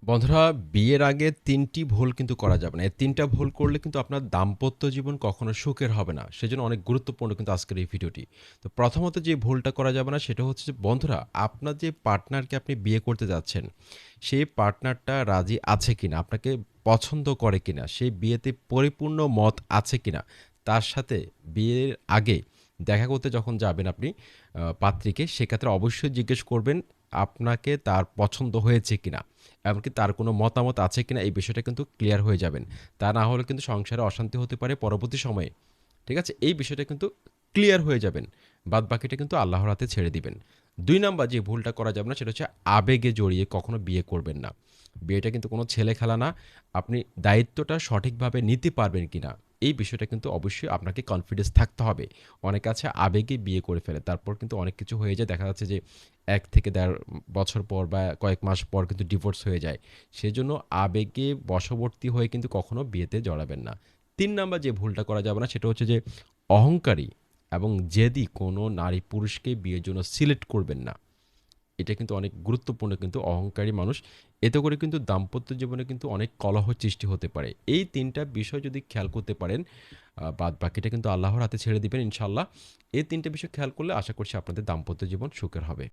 বন্ধুরা, বিয়ের আগে ৩ টি ভুল কিন্তু করা যাবে না। এই ৩ টা ভুল করলে কিন্তু আপনার দাম্পত্য জীবন কখনো সুখের হবে না। সেজন্য অনেক গুরুত্বপূর্ণ কিন্তু আজকের এই ভিডিওটি। তো প্রথমত যে ভুলটা করা যাবে না সেটা হচ্ছে যে বন্ধুরা, আপনার যে পার্টনারকে আপনি বিয়ে করতে যাচ্ছেন, সেই পার্টনারটা রাজি আছে কিনা, আপনাকে পছন্দ করে কিনা, সেই বিয়েতে পরিপূর্ণ মত আছে কিনা, তার সাথে বিয়ের আগে দেখা করতে যখন যাবেন আপনি পাত্রীকে, সেক্ষেত্রে অবশ্যই জিজ্ঞেস করবেন আপনাকে তার পছন্দ হয়েছে কিনা। এমনকি তার কোনো মতামত আছে কিনা এই বিষয়টা কিন্তু ক্লিয়ার হয়ে যাবেন। তা না হলে কিন্তু সংসারে অশান্তি হতে পারে পরবর্তী সময়ে। ঠিক আছে? এই বিষয়টা কিন্তু ক্লিয়ার হয়ে যাবেন। বাদবাকিটা কিন্তু আল্লাহর হাতে ছেড়ে দিবেন। ২ নাম্বার যে ভুলটা করা যাবে না সেটা হচ্ছে আবেগে জড়িয়ে কখনো বিয়ে করবেন না। বিয়েটা কিন্তু কোনো ছেলে খেলা না। আপনি দায়িত্বটা সঠিকভাবে নিতে পারবেন কিনা এই বিষয়টা কিন্তু অবশ্যই আপনাকে কনফিডেন্স থাকতে হবে। অনেকে আছে আবেগে বিয়ে করে ফেলে। তারপর কিন্তু অনেক কিছু হয়ে যায়। দেখা যাচ্ছে যে ১ থেকে ১.৫ বছর পর বা কয়েক মাস পর কিন্তু ডিভোর্স হয়ে যায়। সেজন্য আবেগে বশবর্তী হয়ে কিন্তু কখনো বিয়েতে জড়াবেন না। ৩ নাম্বার যে ভুলটা করা যাবে না সেটা হচ্ছে যে অহংকারী এবং জেদি কোনো নারী পুরুষকে বিয়ের জন্য সিলেক্ট করবেন না। এটা কিন্তু অনেক গুরুত্বপূর্ণ কিন্তু অহংকারী মানুষ। এতে করে কিন্তু দাম্পত্য জীবনে কিন্তু অনেক কলহ সৃষ্টি হতে পারে। এই ৩ টা বিষয় যদি খেয়াল করতে পারেন, বাদবাকিটা কিন্তু আল্লাহর হাতে ছেড়ে দিবেন ইনশাআল্লাহ। এই ৩ টে বিষয় খেয়াল করলে আশা করছি আপনাদের দাম্পত্য জীবন সুখের হবে।